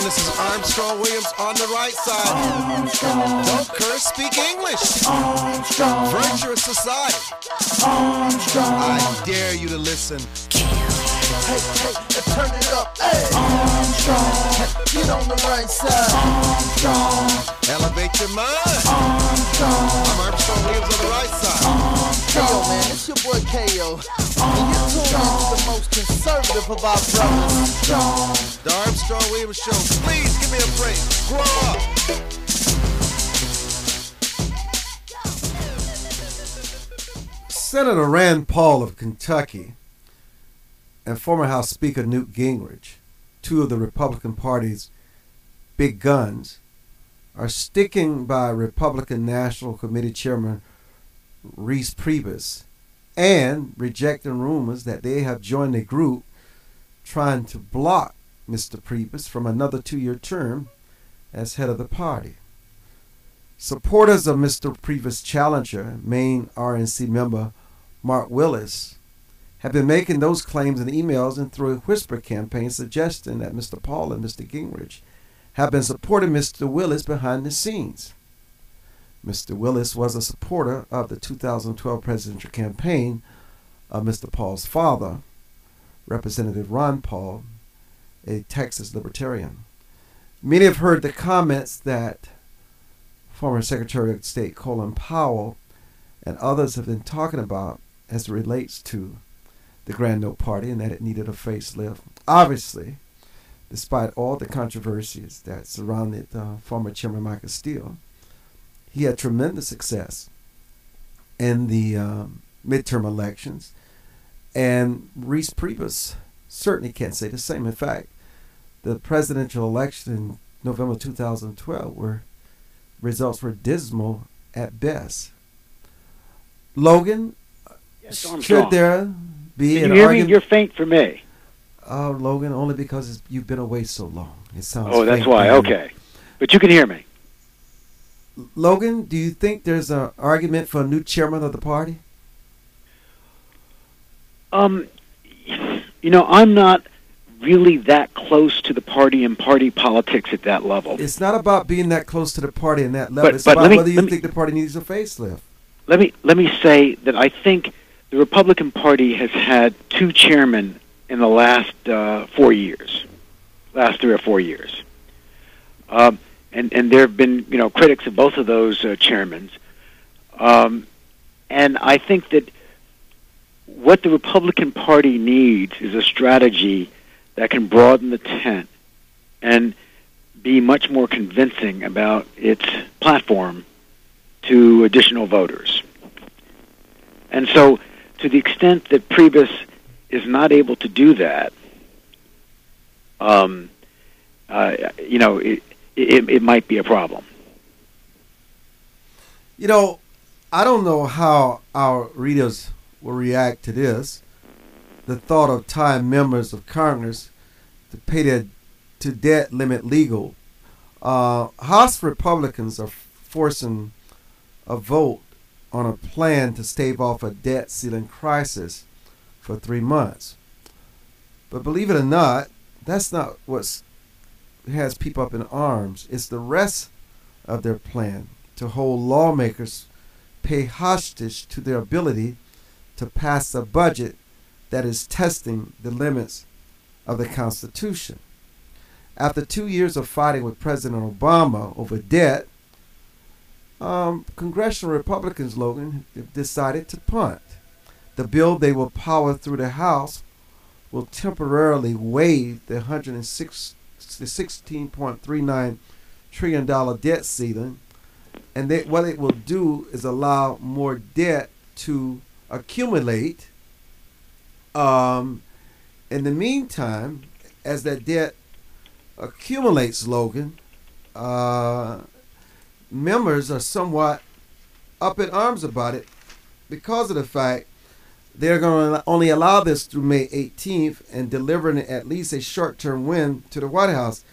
This is Armstrong Williams on the right side. Armstrong. Don't curse, speak English. Armstrong. Virtuous society. Armstrong. I dare you to listen. Hey, turn it up. Hey. Armstrong. Get on the right side. Armstrong. Elevate your mind. Armstrong. I'm Armstrong Williams on the right side. Armstrong. Hey, yo, man, it's your boy K.O. And you're tuned in to the most conservative of our brothers. The Armstrong Williams Show. Please give me a break. Grow up. Senator Rand Paul of Kentucky and former House Speaker Newt Gingrich, two of the Republican Party's big guns, are sticking by Republican National Committee Chairman Reince Priebus and rejecting rumors that they have joined a group trying to block Mr. Priebus from another 2-year term as head of the party. Supporters of Mr. Priebus' challenger, Maine RNC member Mark Willis, have been making those claims in emails and through a whisper campaign suggesting that Mr. Paul and Mr. Gingrich have been supporting Mr. Willis behind the scenes. Mr. Willis was a supporter of the 2012 presidential campaign of Mr. Paul's father, Representative Ron Paul, a Texas libertarian. Many have heard the comments that former Secretary of State Colin Powell and others have been talking about as it relates to the Grand Oak Party and that it needed a facelift. Obviously, despite all the controversies that surrounded former Chairman Michael Steele, he had tremendous success in the midterm elections, and Reince Priebus certainly can't say the same. In fact, the presidential election in November 2012 results were dismal at best. Logan, yes, should there be Can an you hear argument? me? You're faint for me. Oh, Logan, only because you've been away so long. It sounds. Oh, that's faint why. to me. Okay, but you can hear me. Logan, do you think there's an argument for a new chairman of the party? I'm not really that close to the party and party politics at that level. It's not about being that close to the party and that level. It's but about whether you think the party needs a facelift. Let me say that I think the Republican Party has had two chairmen in the last 4 years, last 3 or 4 years, and there have been critics of both of those chairmen, and I think that what the Republican Party needs is a strategy that can broaden the tent and be much more convincing about its platform to additional voters. And so, to the extent that Priebus is not able to do that, it might be a problem. I don't know how our readers will react to this. The thought of tying members of Congress to pay their to debt limit legal. House Republicans are forcing a vote on a plan to stave off a debt ceiling crisis for 3 months. But believe it or not, that's not what has people up in arms. It's the rest of their plan to hold lawmakers pay hostage to their ability to pass a budget that is testing the limits of the Constitution. After 2 years of fighting with President Obama over debt, congressional Republicans, Logan, have decided to punt. The bill they will power through the House will temporarily waive the $16.39 trillion debt ceiling, and what it will do is allow more debt to accumulate. In the meantime, as that debt accumulates, Logan, members are somewhat up in arms about it because of the fact they're going to only allow this through May 18th and delivering at least a short-term win to the White House.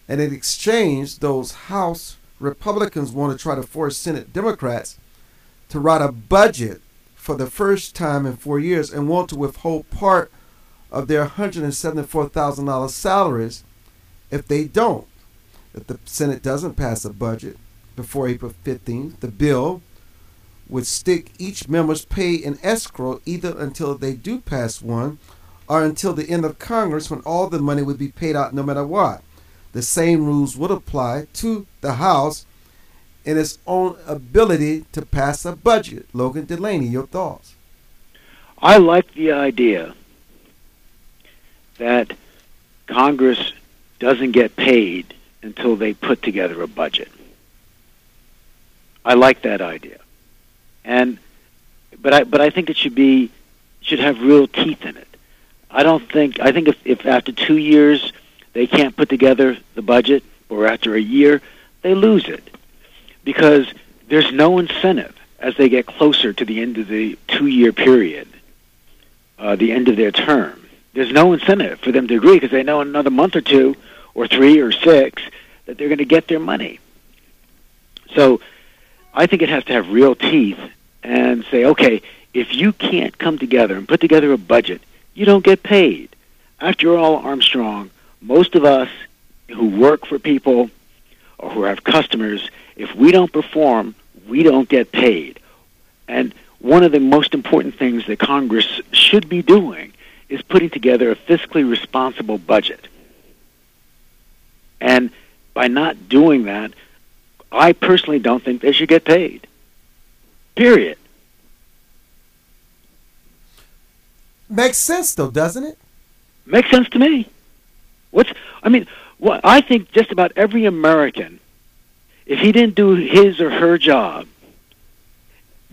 And in exchange, those House Republicans want to try to force Senate Democrats to write a budget for the first time in 4 years and want to withhold part of their $174,000 salaries if they don't. If the Senate doesn't pass a budget before April 15th, the bill would stick each member's pay in escrow either until they do pass one or until the end of Congress when all the money would be paid out no matter what. The same rules would apply to the House in its own ability to pass a budget. Logan Delaney, your thoughts? I like the idea that Congress doesn't get paid until they put together a budget. I like that idea. But I think it should have real teeth in it. I think if after 2 years they can't put together the budget, or after a year, they lose it. Because there's no incentive as they get closer to the end of the 2-year period, the end of their term. There's no incentive for them to agree because they know in another month or 2 or 3 or 6 that they're going to get their money. So I think it has to have real teeth and say, okay, if you can't come together and put together a budget, you don't get paid. After all, Armstrong, most of us who work for people or who have customers, if we don't perform, we don't get paid. And one of the most important things that Congress should be doing is putting together a fiscally responsible budget. And by not doing that, I personally don't think they should get paid. Period. Makes sense, though, doesn't it? Makes sense to me. I think just about every American, if he didn't do his or her job,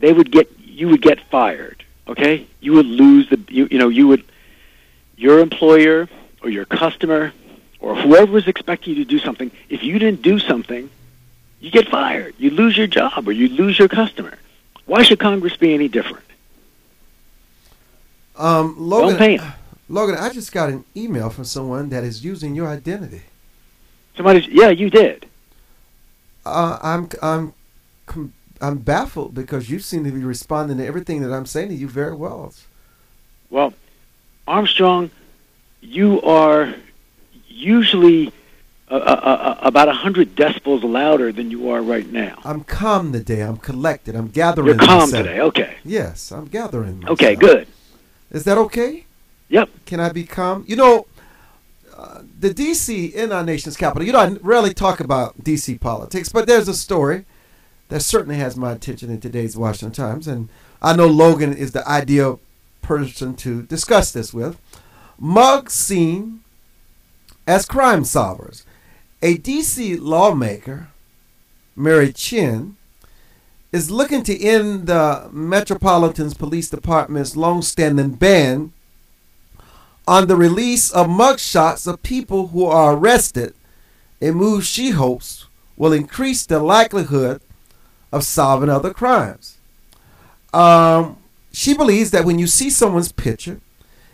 you would get fired. Okay, you would lose your employer or your customer or whoever was expecting you to do something. If you didn't do something, you get fired. You lose your job or you lose your customer. Why should Congress be any different? Logan, don't pay him. Logan, I just got an email from someone that is using your identity. Yeah, you did. I'm baffled because you seem to be responding to everything that I'm saying to you very well. Well, Armstrong, you are usually about 100 decibels louder than you are right now. I'm calm today. I'm collected. I'm gathering. You're calm myself. today. Okay. Yes, I'm gathering myself. Okay, good. Is that okay? Yep. Can I be calm? You know, the D.C. in our nation's capital, you know, I rarely talk about D.C. politics, but there's a story that certainly has my attention in today's Washington Times, and I know Logan is the ideal person to discuss this with. Mugs seen as crime solvers. A D.C. lawmaker, Mary Chin, is looking to end the Metropolitan Police Department's long-standing ban on the release of mugshots of people who are arrested, a move she hopes will increase the likelihood of solving other crimes. She believes that when you see someone's picture,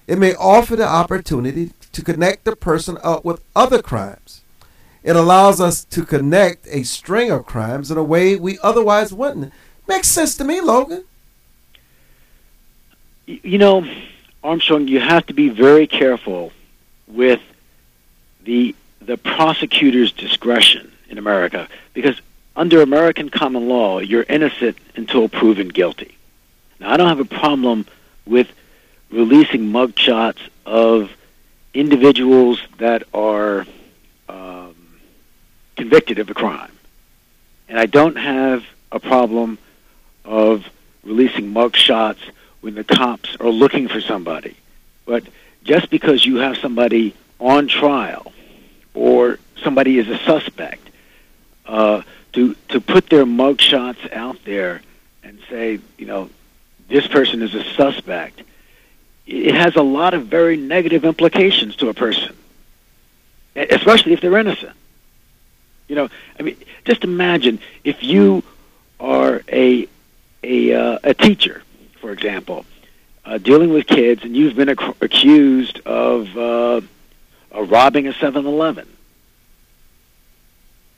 it may offer the opportunity to connect the person up with other crimes. It allows us to connect a string of crimes in a way we otherwise wouldn't. Makes sense to me, Logan. You know, Armstrong, you have to be very careful with the prosecutor's discretion in America, because under American common law, you're innocent until proven guilty. Now, I don't have a problem with releasing mugshots of individuals that are convicted of a crime. And I don't have a problem of releasing mugshots when the cops are looking for somebody. But just because you have somebody on trial or somebody is a suspect, to put their mugshots out there and say, you know, this person is a suspect, it has a lot of very negative implications to a person, especially if they're innocent. You know, I mean, just imagine if you are a teacher, for example, dealing with kids, and you've been accused of robbing a 7-Eleven.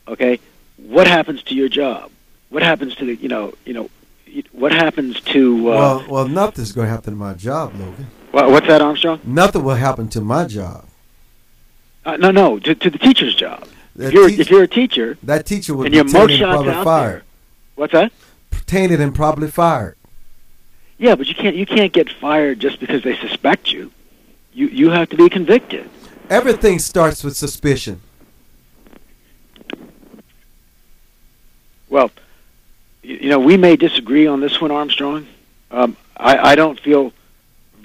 Okay, what happens to your job? What happens to what happens to? Well, nothing's going to happen to my job, Logan. What's that, Armstrong? Nothing will happen to my job. No, to the teacher's job. If you're a teacher, that teacher would and be your tainted and mugshots probably out fired. there. What's that? Tainted and probably fired. Yeah, but you can't get fired just because they suspect you. You have to be convicted. Everything starts with suspicion. Well, we may disagree on this one, Armstrong. I don't feel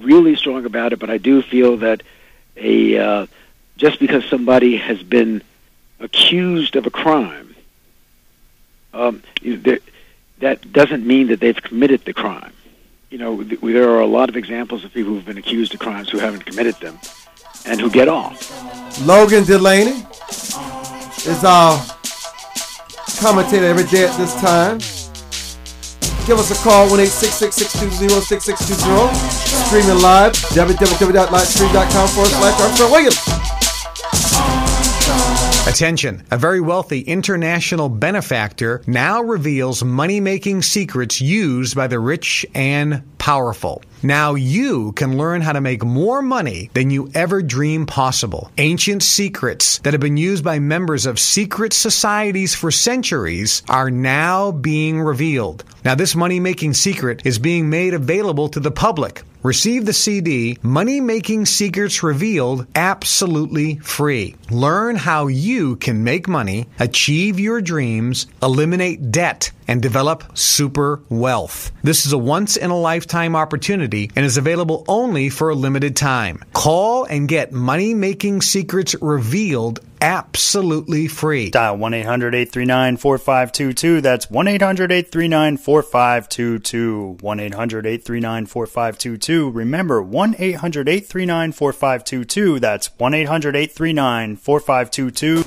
really strong about it, but I do feel that just because somebody has been accused of a crime, that doesn't mean that they've committed the crime. There are a lot of examples of people who've been accused of crimes who haven't committed them and who get off. Logan Delaney is our commentator every day at this time. Give us a call, 1-866-620-6620. Streaming live, www.livestream.com/Armstrong Williams. Attention, a very wealthy international benefactor now reveals money-making secrets used by the rich and powerful. Now you can learn how to make more money than you ever dreamed possible. Ancient secrets that have been used by members of secret societies for centuries are now being revealed. Now this money-making secret is being made available to the public. Receive the CD, Money Making Secrets Revealed, absolutely free. Learn how you can make money, achieve your dreams, eliminate debt, and develop super wealth. This is a once-in-a-lifetime opportunity and is available only for a limited time. Call and get Money Making Secrets Revealed absolutely free. Dial 1-800-839-4522. That's 1-800-839-4522. 1-800-839-4522. Remember, 1-800-839-4522. That's 1-800-839-4522.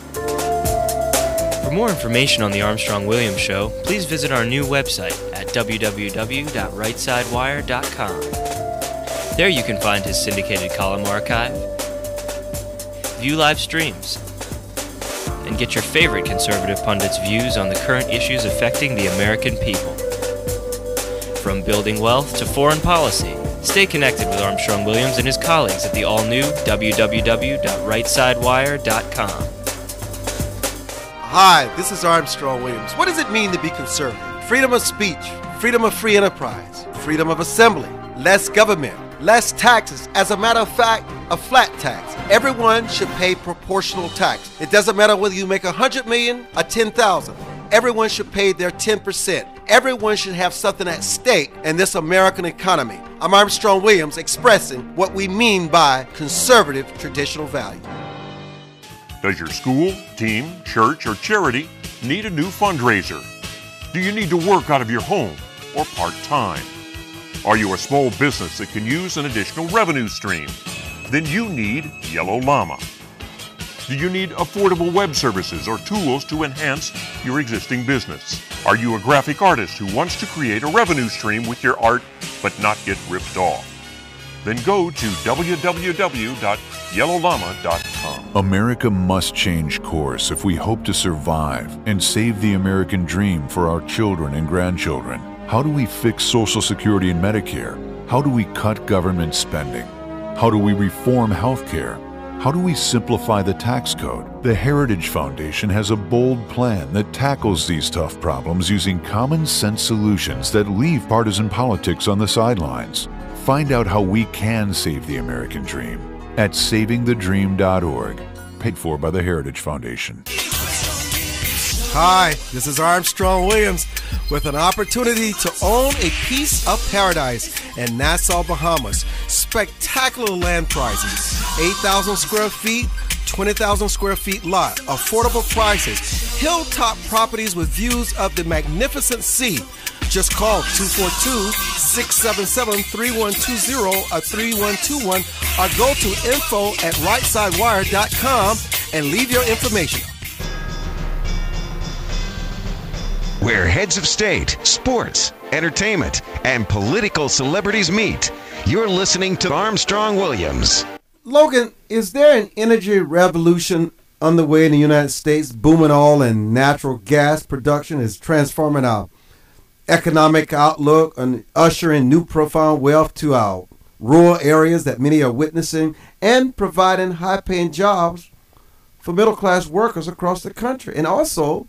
For more information on the Armstrong-Williams Show, please visit our new website at www.rightsidewire.com. There you can find his syndicated column archive, view live streams, and get your favorite conservative pundits' views on the current issues affecting the American people. From building wealth to foreign policy, stay connected with Armstrong Williams and his colleagues at the all-new www.rightsidewire.com. Hi, this is Armstrong Williams. What does it mean to be conservative? Freedom of speech, freedom of free enterprise, freedom of assembly, less government, less taxes. As a matter of fact, a flat tax. Everyone should pay proportional tax. It doesn't matter whether you make $100 million or $10,000. Everyone should pay their 10%. Everyone should have something at stake in this American economy. I'm Armstrong Williams, expressing what we mean by conservative traditional values. Does your school, team, church, or charity need a new fundraiser? Do you need to work out of your home or part-time? Are you a small business that can use an additional revenue stream? Then you need Yellow Llama. Do you need affordable web services or tools to enhance your existing business? Are you a graphic artist who wants to create a revenue stream with your art but not get ripped off? Then go to www.yellowllama.com. America must change course if we hope to survive and save the American dream for our children and grandchildren. How do we fix Social Security and Medicare? How do we cut government spending? How do we reform health care? How do we simplify the tax code? The Heritage Foundation has a bold plan that tackles these tough problems using common sense solutions that leave partisan politics on the sidelines. Find out how we can save the American dream at savingthedream.org, paid for by the Heritage Foundation. Hi, this is Armstrong Williams with an opportunity to own a piece of paradise in Nassau, Bahamas. Spectacular land prices, 8,000 square feet, 20,000 square feet lot, affordable prices, hilltop properties with views of the magnificent sea. Just call 242-677-3120 or 3121 or go to info@rightsidewire.com and leave your information. where heads of state, sports, entertainment, and political celebrities meet. You're listening to Armstrong Williams. Logan, is there an energy revolution underway in the United States? Booming oil and natural gas production is transforming our economic outlook and ushering new profound wealth to our rural areas that many are witnessing, and providing high-paying jobs for middle-class workers across the country. And also,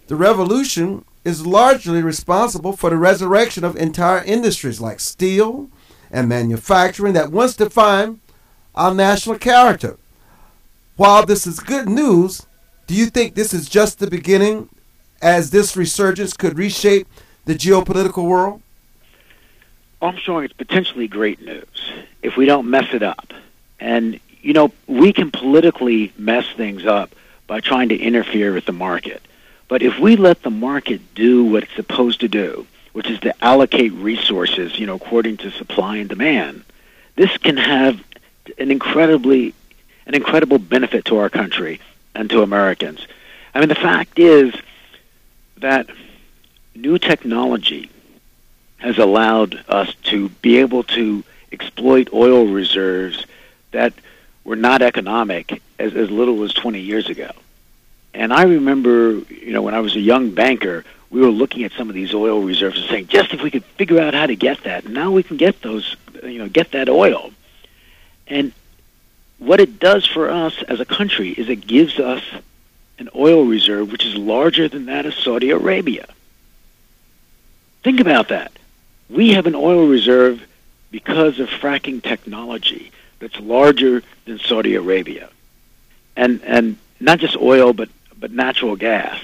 the revolution is largely responsible for the resurrection of entire industries like steel and manufacturing that once defined our national character. While this is good news, do you think this is just the beginning, as this resurgence could reshape the geopolitical world? Armstrong, it's potentially great news if we don't mess it up. And, we can politically mess things up by trying to interfere with the market. But if we let the market do what it's supposed to do, which is to allocate resources, according to supply and demand, this can have an incredible benefit to our country and to Americans. I mean, the fact is that new technology has allowed us to be able to exploit oil reserves that were not economic as little as 20 years ago. And I remember, when I was a young banker, we were looking at some of these oil reserves and saying, just if we could figure out how to get that, now we can get those, get that oil. And what it does for us as a country is it gives us an oil reserve which is larger than that of Saudi Arabia. Think about that. We have an oil reserve because of fracking technology that's larger than Saudi Arabia. And not just oil, but natural gas.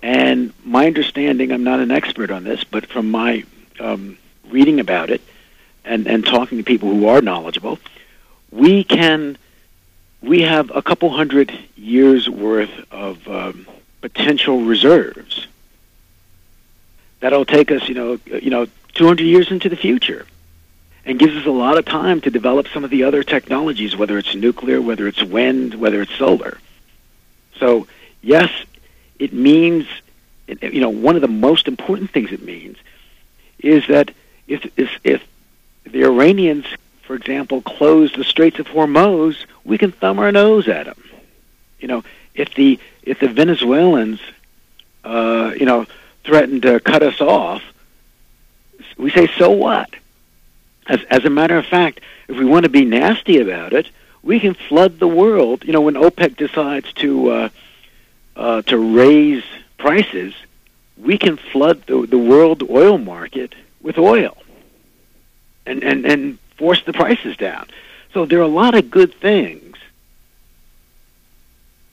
And my understanding, I'm not an expert on this, but from my reading about it and talking to people who are knowledgeable, we have a couple hundred years worth of potential reserves that'll take us, 200 years into the future, and gives us a lot of time to develop some of the other technologies, whether it's nuclear, whether it's wind, whether it's solar. So, yes, it means, one of the most important things it means is that if the Iranians, for example, close the Straits of Hormuz, we can thumb our nose at them. If the Venezuelans, threaten to cut us off, we say, so what? As a matter of fact, if we want to be nasty about it, we can flood the world. When OPEC decides to raise prices, we can flood the world oil market with oil and force the prices down. So there are a lot of good things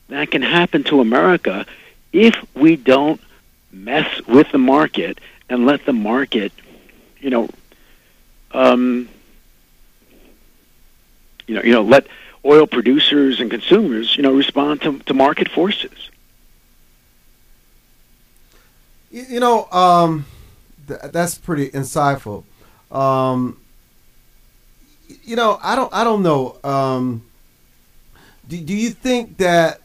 that can happen to America if we don't mess with the market and let the market, let oil producers and consumers, respond to market forces. That's pretty insightful. I don't know. Do you think that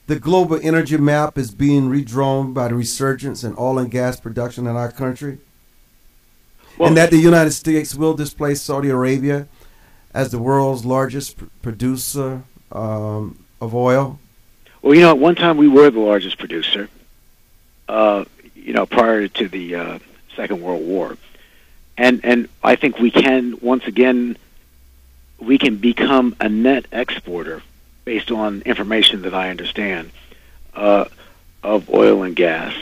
the global energy map is being redrawn by the resurgence in oil and gas production in our country? Well, and that the United States will displace Saudi Arabia as the world's largest producer of oil? Well, at one time we were the largest producer, prior to the Second World War. And I think we can, once again, we can become a net exporter based on information that I understand of oil and gas.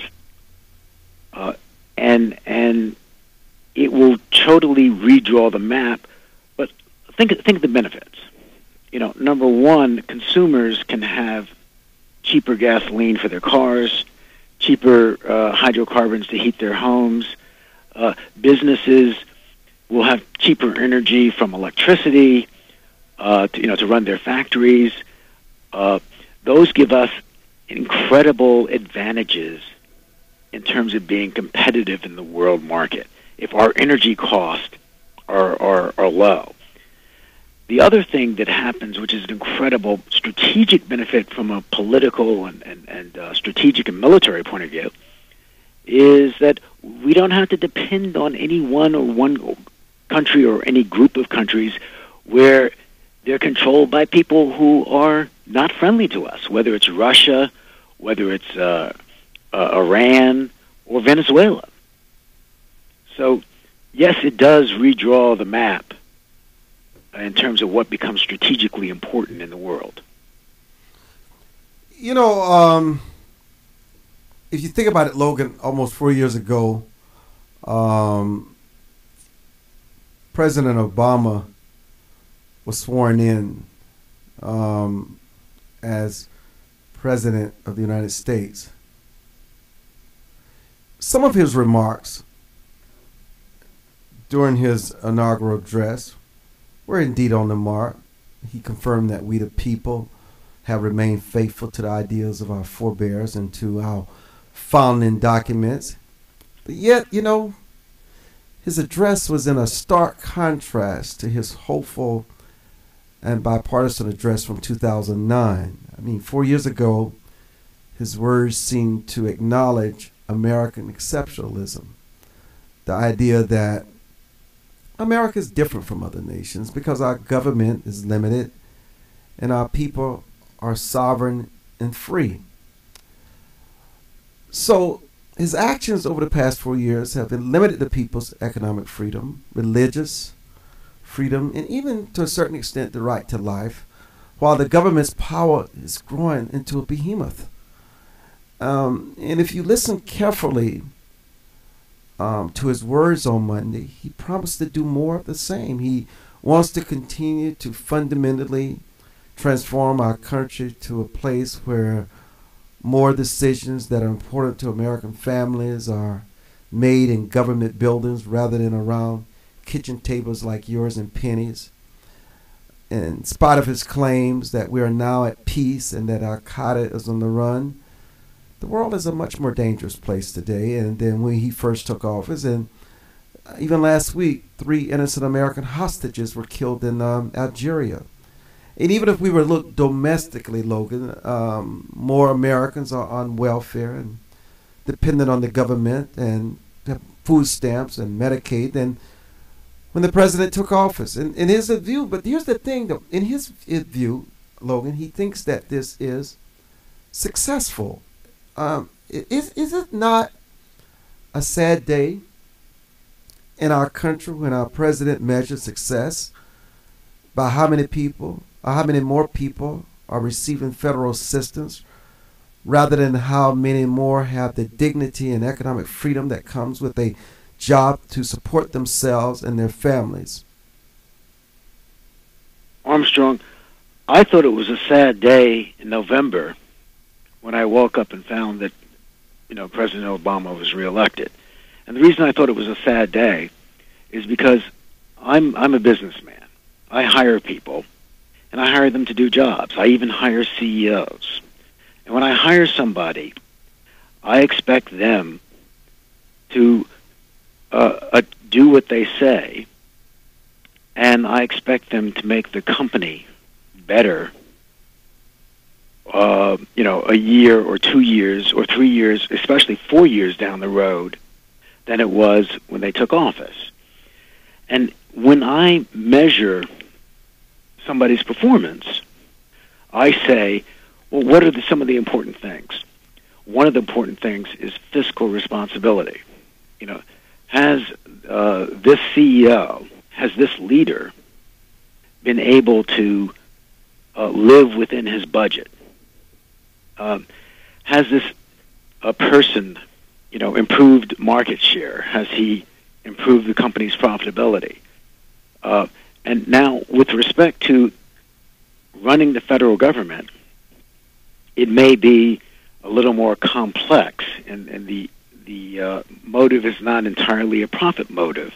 And it will totally redraw the map, but think of the benefits. Number one, consumers can have cheaper gasoline for their cars, cheaper hydrocarbons to heat their homes. Businesses will have cheaper energy from electricity to run their factories. Those give us incredible advantages in terms of being competitive in the world market if our energy costs are low. The other thing that happens, which is an incredible strategic benefit from a political and strategic and military point of view, is that we don't have to depend on any one country or any group of countries where they're controlled by people who are not friendly to us, whether it's Russia, whether it's Iran, or Venezuela. So, yes, it does redraw the map in terms of what becomes strategically important in the world. You know, if you think about it, Logan, almost 4 years ago, President Obama was sworn in as President of the United States. Some of his remarks during his inaugural address were indeed on the mark. He confirmed that we, the people, have remained faithful to the ideals of our forebears and to our founding documents. But yet, you know, his address was in a stark contrast to his hopeful and bipartisan address from 2009. I mean, 4 years ago, his words seemed to acknowledge American exceptionalism, the idea that America is different from other nations because our government is limited and our people are sovereign and free. So his actions over the past 4 years have limited the people's economic freedom, religious freedom, and even to a certain extent the right to life, while the government's power is growing into a behemoth. And if you listen carefully to his words on Monday, he promised to do more of the same. He wants to continue to fundamentally transform our country to a place where more decisions that are important to American families are made in government buildings rather than around kitchen tables like yours and Penny's. In spite of his claims that we are now at peace and that Al-Qaeda is on the run, the world is a much more dangerous place today than when he first took office. And even last week, 3 innocent American hostages were killed in Algeria. And even if we were to look domestically, Logan, more Americans are on welfare and dependent on the government and have food stamps and Medicaid than when the president took office. And in his view, but here's the thing, though, in his view, Logan, he thinks that this is successful. Is it not a sad day in our country when our president measures success by how many people, or how many more people are receiving federal assistance, rather than how many more have the dignity and economic freedom that comes with a job to support themselves and their families? Armstrong, I thought it was a sad day in November when I woke up and found that, President Obama was reelected. And the reason I thought it was a sad day is because I'm a businessman. I hire people, and I hire them to do jobs. I even hire CEOs. And when I hire somebody, I expect them to do what they say, and I expect them to make the company better, a year or 2 years or 3 years, especially 4 years down the road, than it was when they took office. And when I measure somebody's performance, I say, well, what are some of the important things? One of the important things is fiscal responsibility. Has this CEO, has this leader been able to live within his budget? Has this person, improved market share? Has he improved the company's profitability? And now, with respect to running the federal government, it may be a little more complex, and the motive is not entirely a profit motive,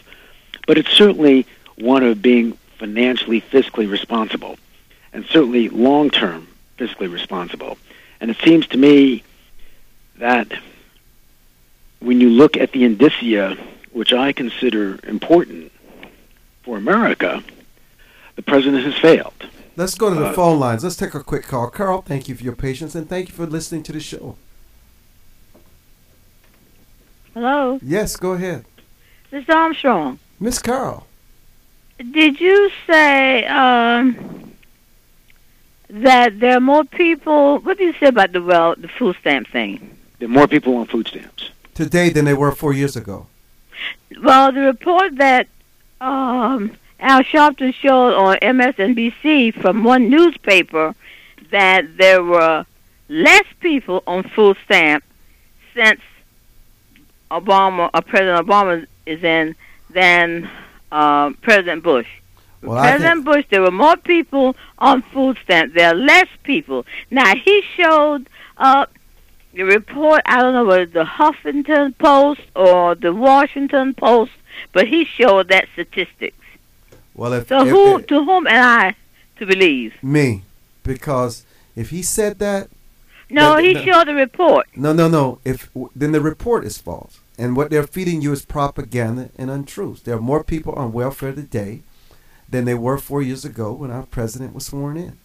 but it's certainly one of being financially, fiscally responsible, and certainly long-term fiscally responsible. And it seems to me that when you look at the indicia, which I consider important for America, the president has failed. Let's go to the phone lines. Let's take a quick call. Carl, thank you for your patience, and thank you for listening to the show. Hello? Yes, go ahead. Mr. Armstrong. Miss Carl. Did you say that there are more people... What did you say about the food stamp thing? There are more people on food stamps today than they were 4 years ago. Well, the report that Al Sharpton showed on MSNBC from one newspaper that there were less people on food stamp since President Obama is in than President Bush. Well, President Bush, there were more people on food stamps. There are less people. Now, he showed the report, I don't know whether the Huffington Post or the Washington Post, but he showed that statistics. Well, to whom am I to believe? Me, because if he said that... No, he showed the report. No. Then the report is false. And what they're feeding you is propaganda and untruths. There are more people on welfare today than they were 4 years ago when our president was sworn in.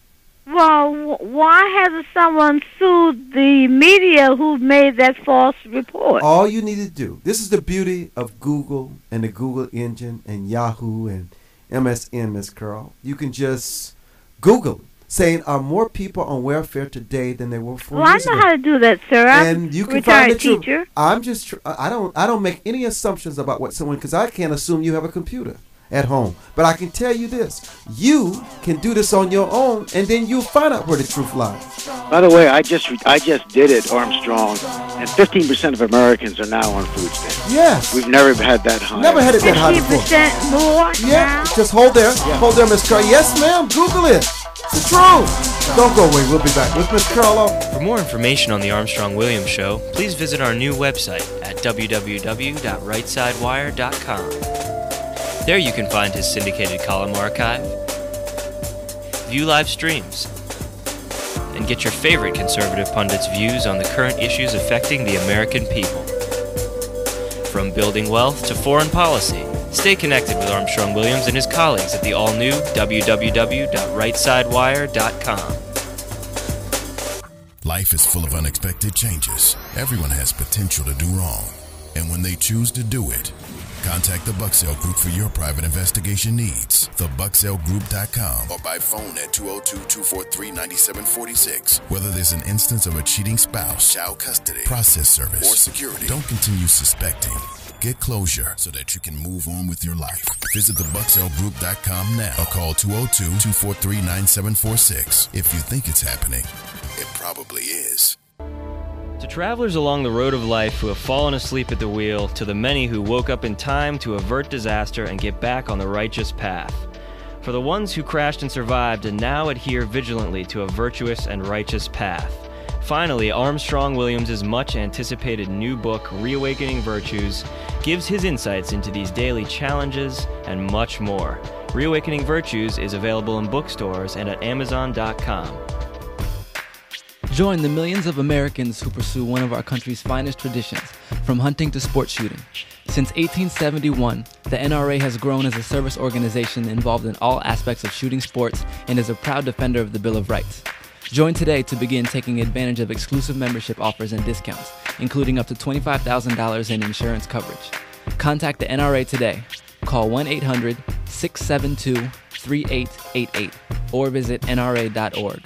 Well, why hasn't someone sued the media who made that false report? All you need to do, this is the beauty of Google and the Google engine and Yahoo and MSN, Miss Carl. You can just Google saying, are more people on welfare today than they were 4 years ago? Well, I know how to do that, sir. And you can find the truth. Teacher. I'm just, I don't make any assumptions about what someone, because I can't assume you have a computer at home. But I can tell you this, you can do this on your own, and then you'll find out where the truth lies. By the way, I just did it, Armstrong, and 15% of Americans are now on food stamps. Yes. We've never had that high. Never had it that high before. 15% more Yeah, now? just hold there. Yeah. Hold there, Miss Carl. Yes, ma'am, Google it. It's the truth. Don't go away. We'll be back with Miss Carl. For more information on the Armstrong-Williams Show, please visit our new website at www.rightsidewire.com. There you can find his syndicated column archive, view live streams, and get your favorite conservative pundits' views on the current issues affecting the American people. From building wealth to foreign policy, stay connected with Armstrong Williams and his colleagues at the all-new www.rightsidewire.com. Life is full of unexpected changes. Everyone has potential to do wrong. And when they choose to do it, contact the Bucksell Group for your private investigation needs. TheBucksellGroup.com or by phone at 202-243-9746. Whether there's an instance of a cheating spouse, child custody, process service, or security, don't continue suspecting. Get closure so that you can move on with your life. Visit TheBucksellGroup.com now or call 202-243-9746. If you think it's happening, it probably is. To travelers along the road of life who have fallen asleep at the wheel, to the many who woke up in time to avert disaster and get back on the righteous path. For the ones who crashed and survived and now adhere vigilantly to a virtuous and righteous path. Finally, Armstrong Williams' much-anticipated new book, Reawakening Virtues, gives his insights into these daily challenges and much more. Reawakening Virtues is available in bookstores and at Amazon.com. Join the millions of Americans who pursue one of our country's finest traditions, from hunting to sport shooting. Since 1871, the NRA has grown as a service organization involved in all aspects of shooting sports and is a proud defender of the Bill of Rights. Join today to begin taking advantage of exclusive membership offers and discounts, including up to $25,000 in insurance coverage. Contact the NRA today. Call 1-800-672-3888 or visit nra.org.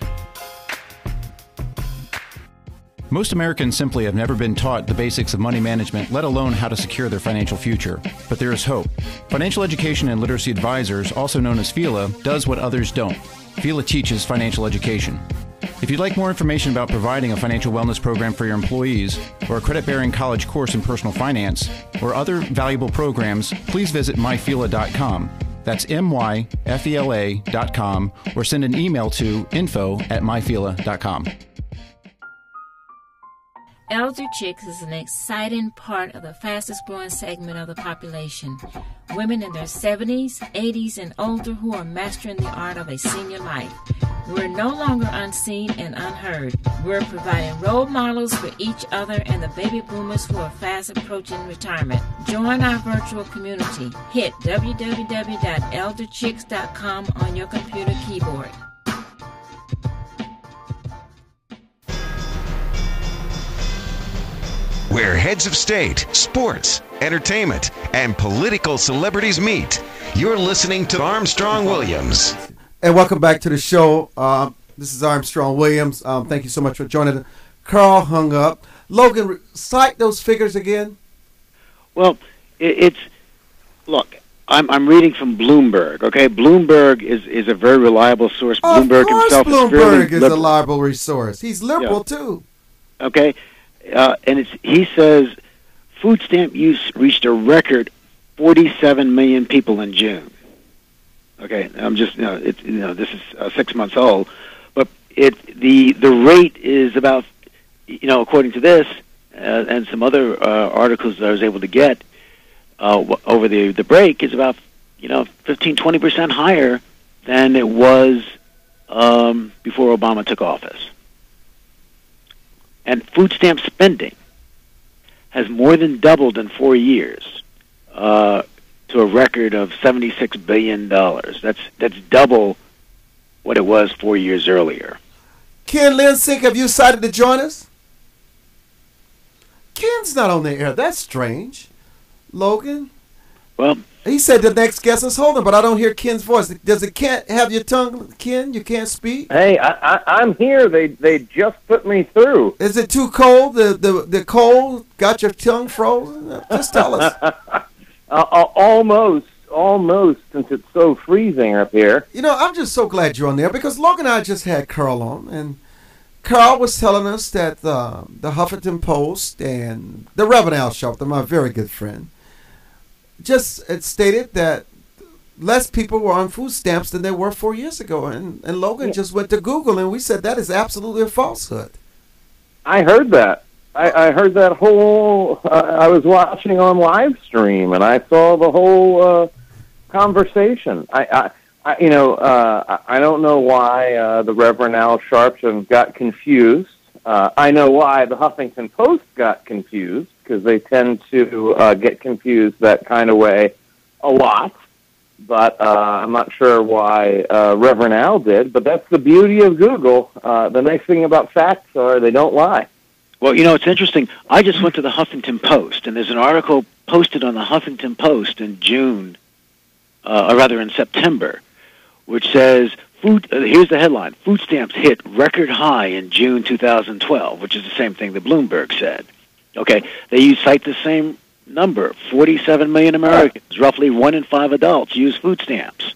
Most Americans simply have never been taught the basics of money management, let alone how to secure their financial future. But there is hope. Financial Education and Literacy Advisors, also known as FELA, does what others don't. FELA teaches financial education. If you'd like more information about providing a financial wellness program for your employees, or a credit-bearing college course in personal finance, or other valuable programs, please visit myfela.com. That's myfela.com, or send an email to info@myfela.com. Elder Chicks is an exciting part of the fastest growing segment of the population. Women in their 70s, 80s, and older who are mastering the art of a senior life. We're no longer unseen and unheard. We're providing role models for each other and the baby boomers who are fast approaching retirement. Join our virtual community. Hit www.elderchicks.com on your computer keyboard. Where heads of state, sports, entertainment, and political celebrities meet. You're listening to Armstrong Williams. And welcome back to the show. This is Armstrong Williams. Thank you so much for joining. Carl hung up. Logan, cite those figures again. Well, look. I'm reading from Bloomberg. Okay, Bloomberg is a very reliable source. Bloomberg himself Bloomberg is a reliable resource. He's liberal too. Okay, and he says food stamp use reached a record 47 million people in June. Okay, I'm just this is 6 months old, but the rate is about according to this and some other articles that I was able to get over the break is about 15-20% higher than it was before Obama took office. And food stamp spending has more than doubled in 4 years to a record of $76 billion. That's double what it was 4 years earlier. Ken Linsink, have you decided to join us? Ken's not on the air. That's strange. Logan? Well, he said the next guest is holding, but I don't hear Ken's voice. Does it can't have your tongue, Ken? You can't speak? Hey, I'm here. They just put me through. Is it too cold? The cold got your tongue frozen? Just tell us. Almost, since it's so freezing up here. I'm just so glad you're on there because Logan and I just had Carl on, and Carl was telling us that the Huffington Post and the Reverend Al Sharpton, my very good friend, it stated that less people were on food stamps than there were 4 years ago. And Logan just went to Google, and we said that is absolutely a falsehood. I heard that. I heard that whole... I was watching on live stream, and I saw the whole conversation. I don't know why the Reverend Al Sharpton got confused. I know why the Huffington Post got confused, because they tend to get confused that kind of way a lot. But I'm not sure why Reverend Al did. But that's the beauty of Google. The nice thing about facts are they don't lie. Well, it's interesting. I just went to the Huffington Post, and there's an article posted on the Huffington Post in June, or rather in September, which says, here's the headline, food stamps hit record high in June 2012, which is the same thing that Bloomberg said. Okay, they cite the same number, 47 million Americans, roughly 1 in 5 adults use food stamps.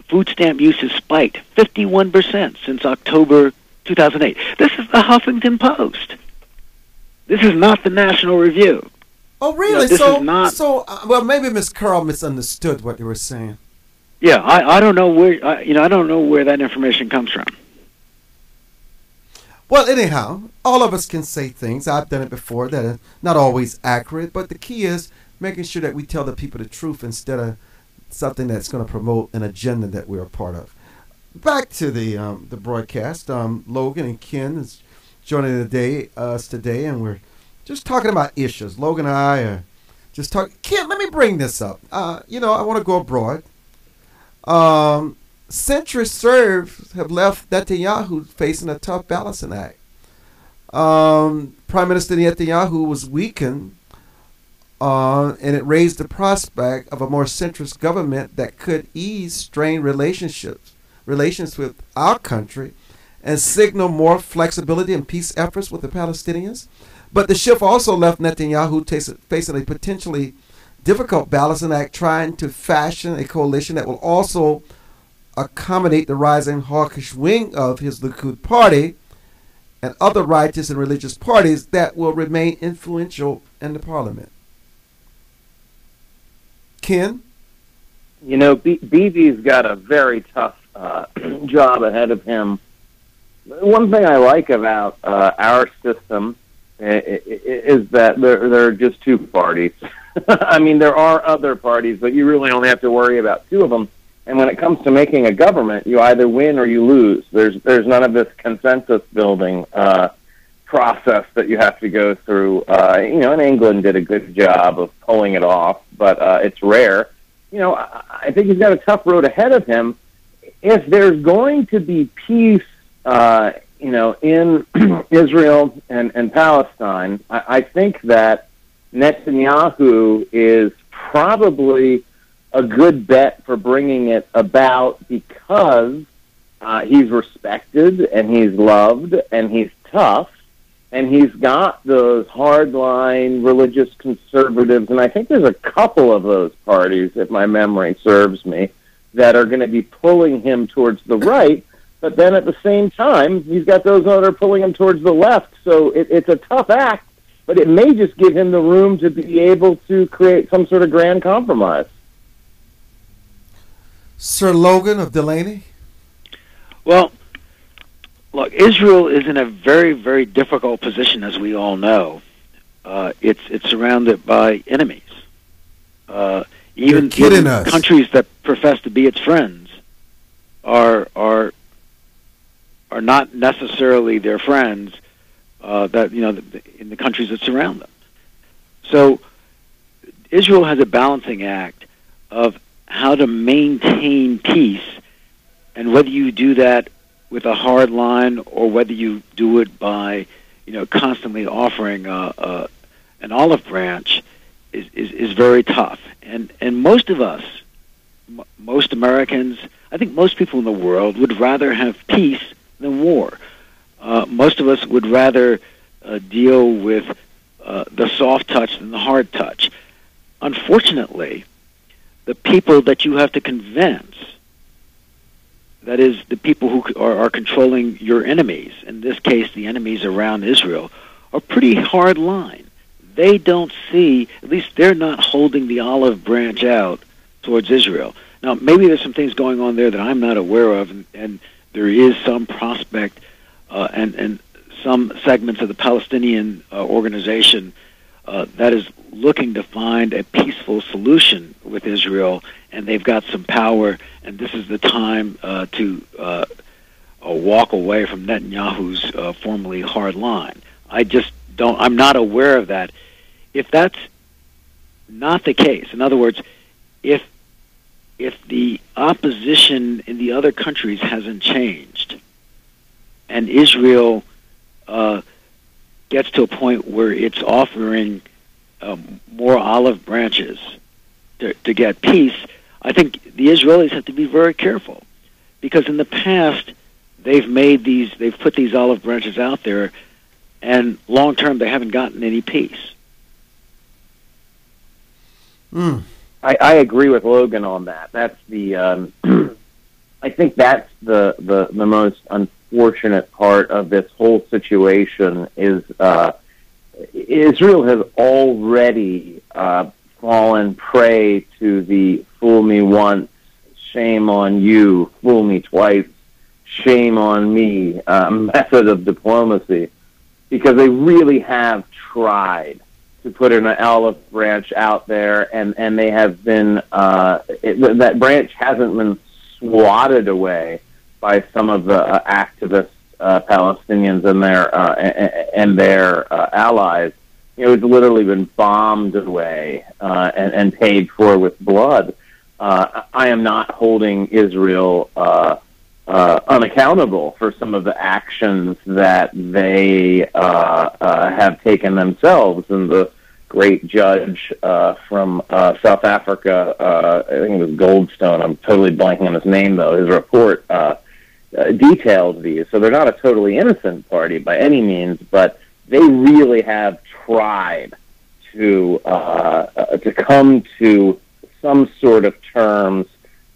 Food stamp use has spiked 51% since October 2008. This is the Huffington Post. This is not the National Review. Oh, really? This is not... well, maybe Miss Carl misunderstood what you were saying. Yeah, I don't know where I don't know where that information comes from. Well, anyhow, all of us can say things. I've done it before that are not always accurate, but the key is making sure that we tell the people the truth instead of something that's going to promote an agenda that we're a part of. Back to the broadcast. Logan and Ken is joining us today, and we're just talking about issues. Logan and I are just talking. Ken, let me bring this up. I want to go abroad. Centrist serves have left Netanyahu facing a tough balancing act. Prime Minister Netanyahu was weakened, and it raised the prospect of a more centrist government that could ease strained relations with our country and signal more flexibility in peace efforts with the Palestinians. But the shift also left Netanyahu facing a potentially difficult balancing act, trying to fashion a coalition that will also accommodate the rising hawkish wing of his Likud party and other righteous and religious parties that will remain influential in the parliament. Ken? Bibi's got a very tough job ahead of him. One thing I like about our system is that there are just two parties. I mean, there are other parties, but you really only have to worry about two of them. And when it comes to making a government, you either win or you lose. There's none of this consensus building process that you have to go through. And England did a good job of pulling it off, but it's rare. I think he's got a tough road ahead of him. If there's going to be peace, in Israel and Palestine, I think that Netanyahu is probably a good bet for bringing it about because he's respected and he's loved and he's tough and he's got those hardline religious conservatives, and I think there's a couple of those parties, if my memory serves me, that are going to be pulling him towards the right, but then at the same time, he's got those that are pulling him towards the left, so it's a tough act, but it may just give him the room to be able to create some sort of grand compromise. Sir Logan of Delaney? Well, look, Israel is in a very, very difficult position, as we all know. It's surrounded by enemies. Even countries that profess to be its friends are not necessarily their friends. In the countries that surround them. So Israel has a balancing act of how to maintain peace, and whether you do that with a hard line or whether you do it by, constantly offering an olive branch is very tough. And most of us, most Americans, I think most people in the world would rather have peace than war. Most of us would rather deal with the soft touch than the hard touch. Unfortunately, the people that you have to convince, that is, the people who are controlling your enemies, in this case the enemies around Israel, are pretty hard line. They don't see, at least they're not holding the olive branch out towards Israel. Now, maybe there's some things going on there that I'm not aware of, and there is some prospect and some segments of the Palestinian organization that is looking to find a peaceful solution with Israel, and they've got some power, and this is the time to walk away from Netanyahu's formerly hard line. I'm not aware of that. If that's not the case, in other words, if the opposition in the other countries hasn't changed, and Israel gets to a point where it's offering more olive branches to get peace, I think the Israelis have to be very careful, because in the past they've put these olive branches out there, and long term they haven't gotten any peace. I agree with Logan on that. That's the I think that's the most unfortunate part of this whole situation is Israel has already fallen prey to the fool me once, shame on you, fool me twice, shame on me method of diplomacy, because they really have tried to put an olive branch out there, and they have been that branch hasn't been swatted away by some of the activist Palestinians and their allies. It's literally been bombed away and paid for with blood. I am not holding Israel unaccountable for some of the actions that they have taken themselves. And the great judge from South Africa, I think it was Goldstone, I'm totally blanking on his name though, his report detailed these. So they're not a totally innocent party by any means, but they really have tried to come to some sort of terms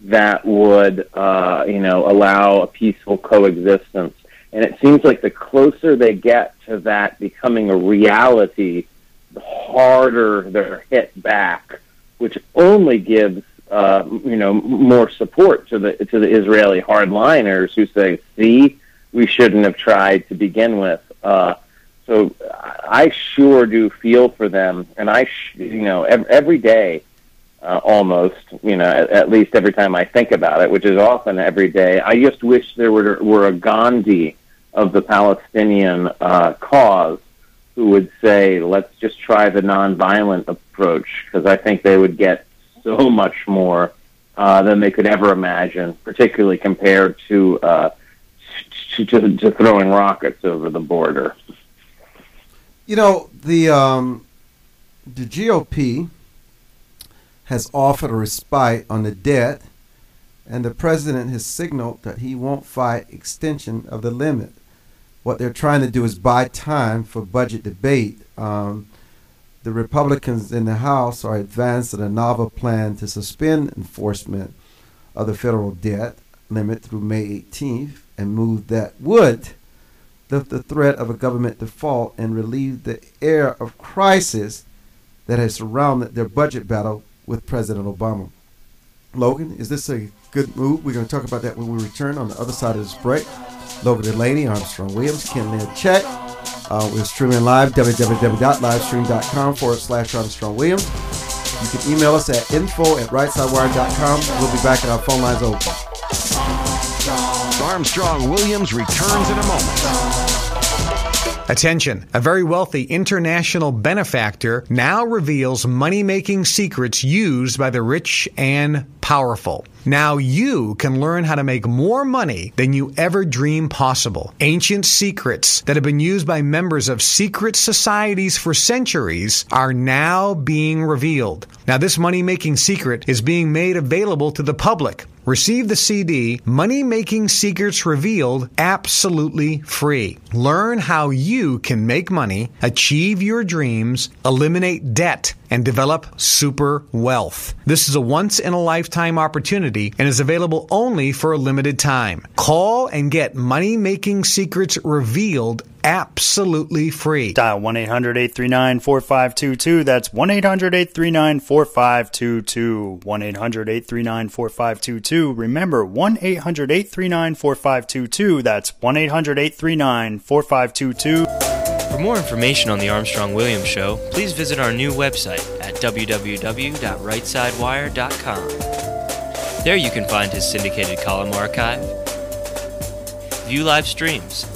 that would, allow a peaceful coexistence. And it seems like the closer they get to that becoming a reality, the harder they're hit back, which only gives, more support to the Israeli hardliners who say, "See, we shouldn't have tried to begin with." So I sure do feel for them, and every day almost, at least every time I think about it, which is often every day. I just wish there were a Gandhi of the Palestinian cause who would say, let's just try the nonviolent approach, because I think they would get so much more than they could ever imagine, particularly compared to throwing rockets over the border. The GOP has offered a respite on the debt, and the president has signaled that he won't fight extension of the limit. What they're trying to do is buy time for budget debate. The Republicans in the House are advancing a novel plan to suspend enforcement of the federal debt limit through May 18th, and move that would lift the threat of a government default and relieve the air of crisis that has surrounded their budget battle with President Obama. Logan, is this a good move? We're going to talk about that when we return on the other side of this break. Logan Delaney, Armstrong Williams, Ken Lynn Chet. We're streaming live, www.livestream.com/Armstrong Williams. You can email us at info@rightsidewire.com. We'll be back at our phone lines open. Armstrong Williams returns in a moment. Attention, a very wealthy international benefactor now reveals money-making secrets used by the rich and powerful. Now you can learn how to make more money than you ever dreamed possible. Ancient secrets that have been used by members of secret societies for centuries are now being revealed. Now this money-making secret is being made available to the public. Receive the CD, Money Making Secrets Revealed, absolutely free. Learn how you can make money, achieve your dreams, eliminate debt, and develop super wealth. This is a once-in-a-lifetime opportunity and is available only for a limited time. Call and get Money Making Secrets Revealed absolutely free. Dial 1-800-839-4522. That's 1-800-839-4522. 1-800-839-4522. Remember, 1-800-839-4522. That's 1-800-839-4522. For more information on the Armstrong Williams Show, please visit our new website at www.rightsidewire.com. There you can find his syndicated column archive, view live streams,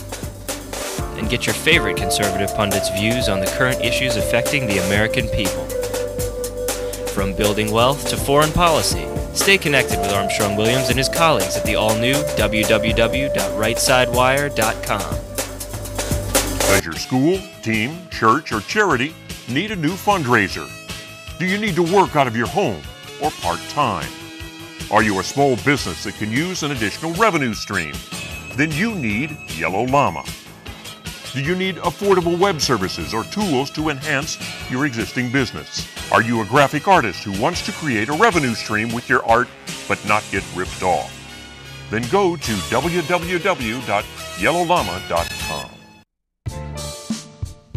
and get your favorite conservative pundits' views on the current issues affecting the American people. From building wealth to foreign policy, stay connected with Armstrong Williams and his colleagues at the all-new www.rightsidewire.com. Does your school, team, church, or charity need a new fundraiser? Do you need to work out of your home or part-time? Are you a small business that can use an additional revenue stream? Then you need Yellow Llama. Do you need affordable web services or tools to enhance your existing business? Are you a graphic artist who wants to create a revenue stream with your art but not get ripped off? Then go to www.yellowllama.com.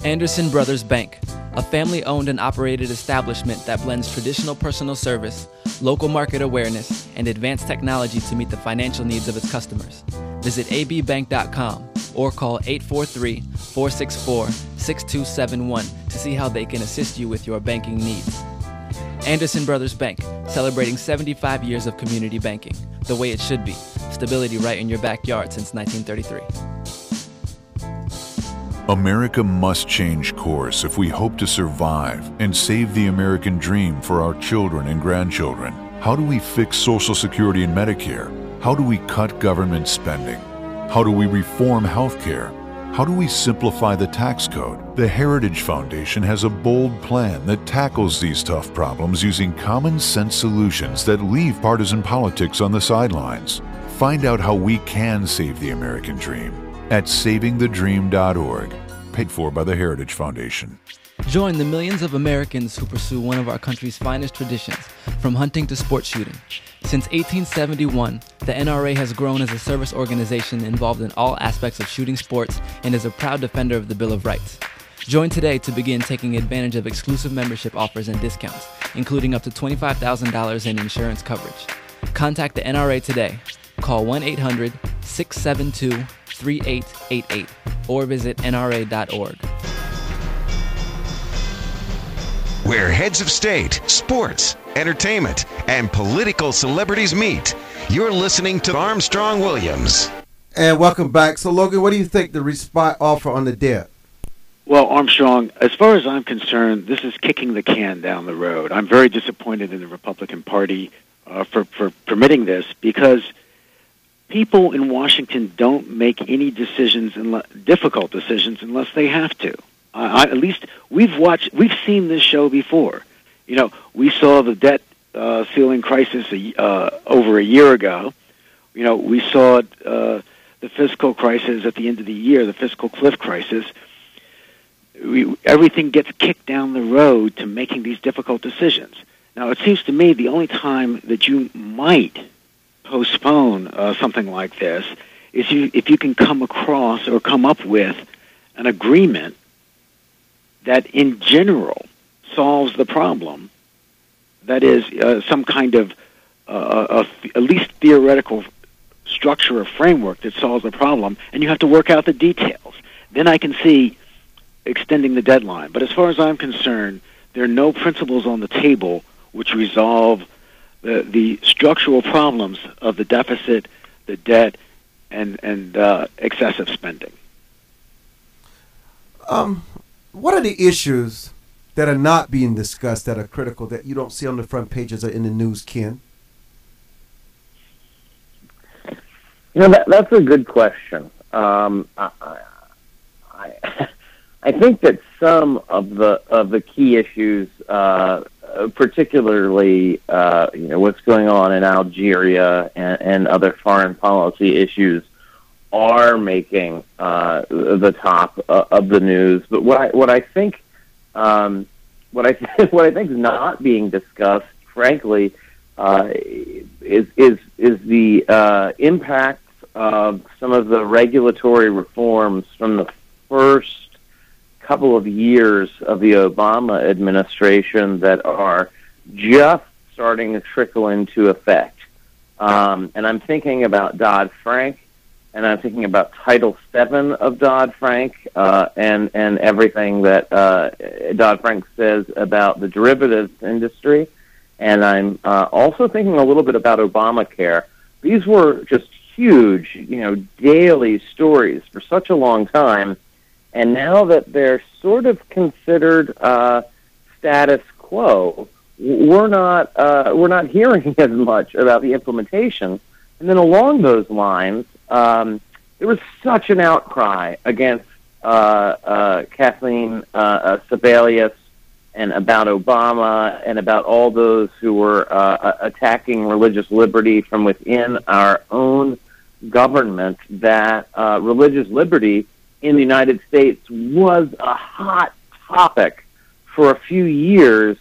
Anderson Brothers Bank, a family-owned and operated establishment that blends traditional personal service, local market awareness, and advanced technology to meet the financial needs of its customers. Visit abbank.com or call 843-464-6271 to see how they can assist you with your banking needs. Anderson Brothers Bank, celebrating 75 years of community banking, the way it should be. Stability right in your backyard since 1933. America must change course if we hope to survive and save the American dream for our children and grandchildren. How do we fix Social Security and Medicare? How do we cut government spending? How do we reform health care? How do we simplify the tax code? The Heritage Foundation has a bold plan that tackles these tough problems using common sense solutions that leave partisan politics on the sidelines. Find out how we can save the American dream at savingthedream.org, paid for by the Heritage Foundation. Join the millions of Americans who pursue one of our country's finest traditions, from hunting to sport shooting. Since 1871, the NRA has grown as a service organization involved in all aspects of shooting sports and is a proud defender of the Bill of Rights. Join today to begin taking advantage of exclusive membership offers and discounts, including up to $25,000 in insurance coverage. Contact the NRA today. Call 1-800-672-3888 or visit nra.org. Where heads of state, sports, entertainment, and political celebrities meet. You're listening to Armstrong Williams. And welcome back. So, Logan, what do you think the respite offer on the debt? Well, Armstrong, as far as I'm concerned, this is kicking the can down the road. I'm very disappointed in the Republican Party for permitting this, because people in Washington don't make any decisions, difficult decisions, unless they have to. At least we've seen this show before. You know, we saw the debt ceiling crisis over a year ago. You know, we saw the fiscal crisis at the end of the year, the fiscal cliff crisis. Everything gets kicked down the road to making these difficult decisions. Now, it seems to me the only time that you might postpone something like this is if you can come across or come up with an agreement that in general solves the problem, that is some kind of at least theoretical structure or framework that solves the problem, and you have to work out the details. Then I can see extending the deadline. But as far as I'm concerned, there are no principles on the table which resolve the structural problems of the deficit, the debt, and excessive spending. What are the issues that are not being discussed that are critical that you don't see on the front pages or in the news, Ken? You know, that's a good question. I think that some of the key issues, particularly what's going on in Algeria and other foreign policy issues, are making the top of the news. But what I think is not being discussed, frankly, is the impact of some of the regulatory reforms from the first couple of years of the Obama administration that are just starting to trickle into effect. And I'm thinking about Dodd-Frank, and I'm thinking about Title VII of Dodd-Frank, and everything that Dodd-Frank says about the derivatives industry. And I'm also thinking a little bit about Obamacare. These were just huge, daily stories for such a long time. And now that they're sort of considered status quo, we're not hearing as much about the implementation. And then along those lines, there was such an outcry against Kathleen Sebelius and about Obama and about all those who were attacking religious liberty from within our own government, that religious liberty in the United States was a hot topic for a few years,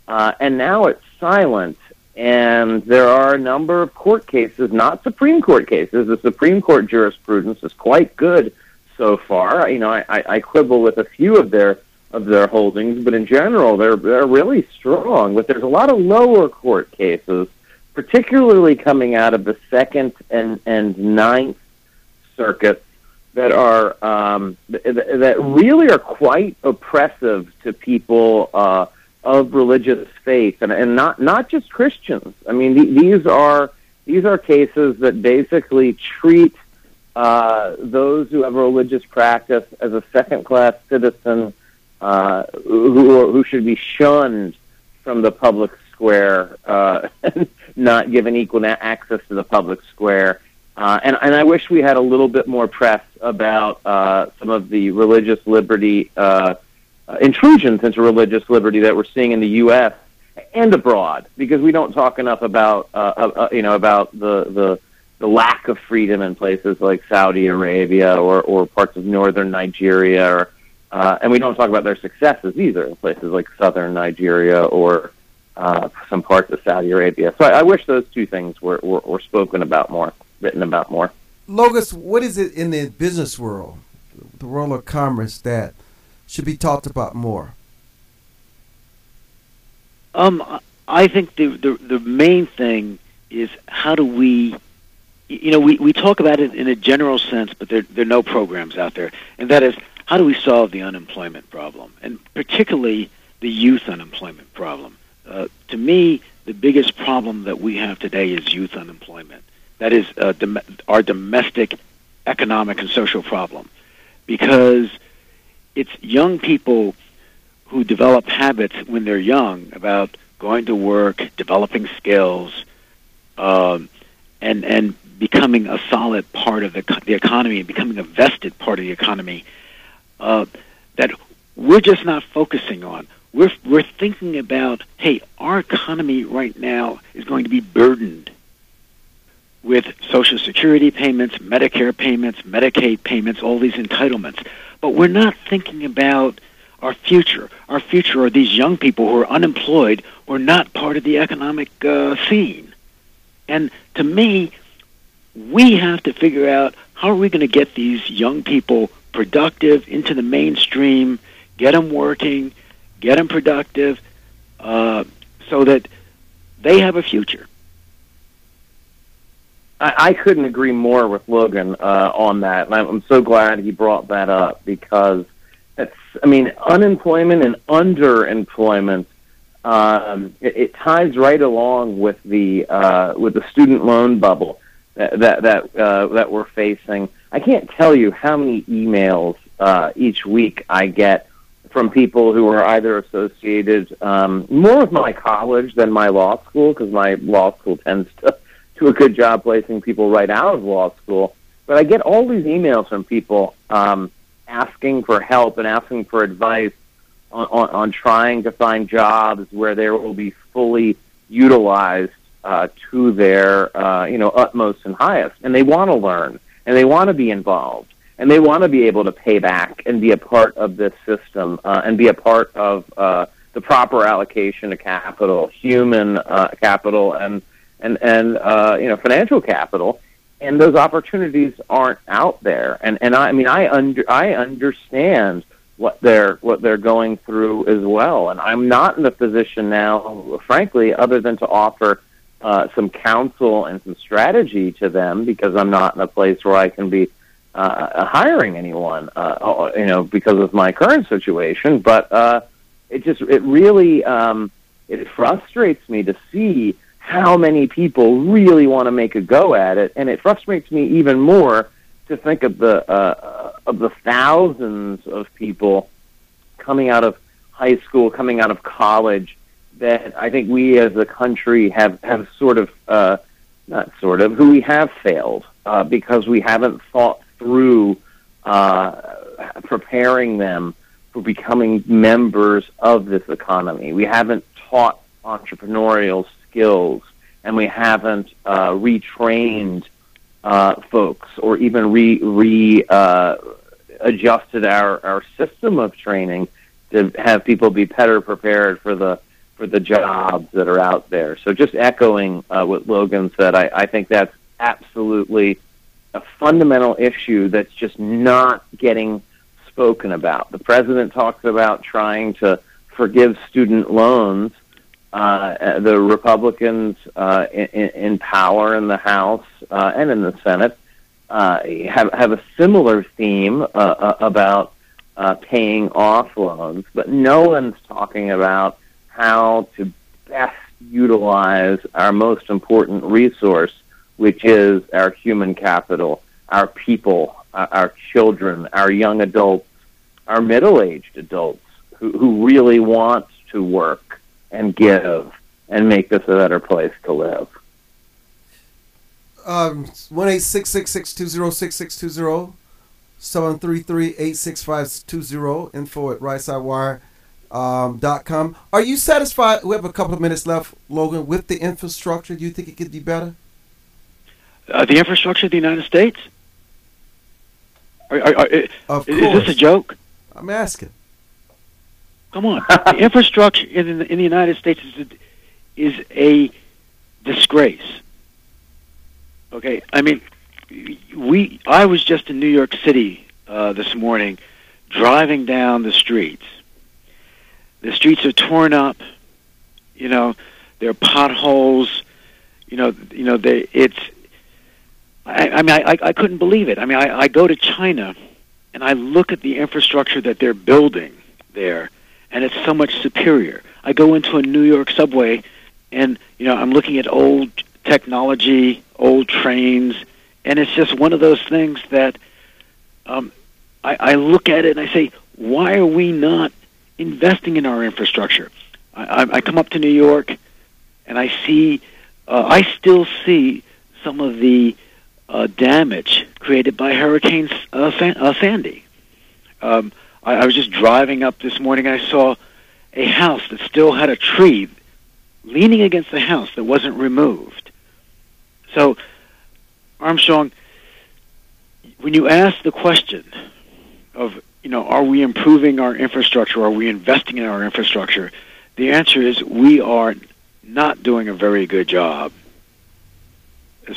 and now it's silent. And there are a number of court cases, not Supreme Court cases. The Supreme Court jurisprudence is quite good so far. I quibble with a few of their holdings, but in general, they're really strong. But there's a lot of lower court cases, particularly coming out of the Second and Ninth Circuits, that are that really are quite oppressive to people of religious faith, and not just Christians. I mean, these are cases that basically treat those who have a religious practice as a second-class citizen who should be shunned from the public square, not given equal access to the public square. And I wish we had a little bit more press about some of the religious liberty intrusions into religious liberty that we're seeing in the U.S. and abroad, because we don't talk enough about about the lack of freedom in places like Saudi Arabia or parts of northern Nigeria, and we don't talk about their successes either in places like southern Nigeria or some parts of Saudi Arabia. So I wish those two things were spoken about more, written about more. Logan, what is it in the business world, the world of commerce, that should be talked about more? I think the main thing is, how do we talk about it in a general sense, but there are no programs out there, and that is, how do we solve the unemployment problem, and particularly the youth unemployment problem? To me, the biggest problem that we have today is youth unemployment. That is our domestic economic and social problem, because it's young people who develop habits when they're young about going to work, developing skills, and becoming a solid part of the economy, and becoming a vested part of the economy, that we're just not focusing on. We're thinking about, hey, our economy right now is going to be burdened with Social Security payments, Medicare payments, Medicaid payments, all these entitlements. But we're not thinking about our future. Our future are these young people who are unemployed or not part of the economic scene. And to me, we have to figure out how are we going to get these young people productive into the mainstream, get them working, get them productive, so that they have a future. I couldn't agree more with Logan on that, and I'm so glad he brought that up, because unemployment and underemployment, it ties right along with the student loan bubble that we're facing. I can't tell you how many emails each week I get from people who are either associated more with my college than my law school, because my law school tends to do a good job placing people right out of law school. But I get all these emails from people asking for help and asking for advice on trying to find jobs where they will be fully utilized to their utmost and highest. And they want to learn, and they want to be involved, and they want to be able to pay back and be a part of this system, and be a part of the proper allocation of capital, human capital, and financial capital. And those opportunities aren't out there. And I understand what they're going through as well. And I'm not in a position now, frankly, other than to offer some counsel and some strategy to them, because I'm not in a place where I can be hiring anyone, because of my current situation. But it really frustrates me to see how many people really want to make a go at it, and it frustrates me even more to think of the thousands of people coming out of high school, coming out of college, that I think we as a country have who we have failed because we haven't thought through preparing them for becoming members of this economy. We haven't taught entrepreneurial skills, and we haven't retrained folks, or even adjusted our system of training to have people be better prepared for the jobs that are out there. So just echoing what Logan said, I think that's absolutely a fundamental issue that's just not getting spoken about. The president talks about trying to forgive student loans. The Republicans in power in the House and in the Senate have a similar theme about paying off loans, but no one's talking about how to best utilize our most important resource, which is our human capital, our people, our children, our young adults, our middle-aged adults who really want to work and give and make this a better place to live. 1-866-620-6620, 733-86520, info@rightsidewire.com. Are you satisfied? We have a couple of minutes left, Logan, with the infrastructure. Do you think it could be better? The infrastructure of the United States? Of course. Is this a joke? I'm asking. Come on. The infrastructure in the United States is a disgrace. Okay? I mean, I was just in New York City this morning, driving down the streets. The streets are torn up. There are potholes. I couldn't believe it. I mean, I go to China, and I look at the infrastructure that they're building there, and it's so much superior. I go into a New York subway, And, I'm looking at old technology, old trains, and it's just one of those things that I look at it and I say, why are we not investing in our infrastructure? I come up to New York, and I still see some of the damage created by Hurricane Sandy. I was just driving up this morning, and I saw a house that still had a tree leaning against the house that wasn't removed. So, Armstrong, when you ask the question of, are we improving our infrastructure, are we investing in our infrastructure, the answer is we are not doing a very good job,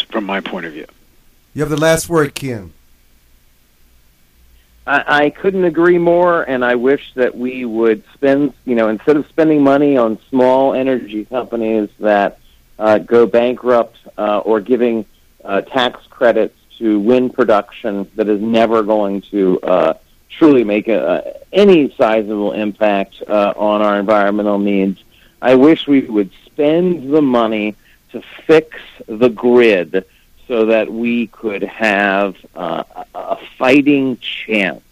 from my point of view. You have the last word, Ken. I couldn't agree more, and I wish that we would spend, instead of spending money on small energy companies that go bankrupt or giving tax credits to wind production that is never going to truly make any sizable impact on our environmental needs, I wish we would spend the money to fix the grid so that we could have a fighting chance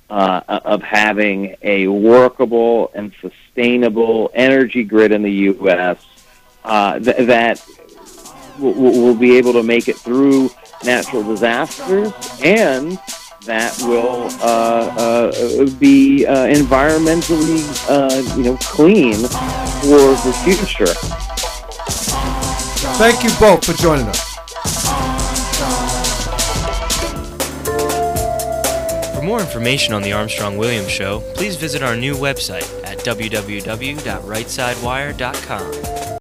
of having a workable and sustainable energy grid in the U.S. That will be able to make it through natural disasters, and that will be environmentally clean for the future. Thank you both for joining us. For more information on the Armstrong-Williams Show, please visit our new website at www.rightsidewire.com.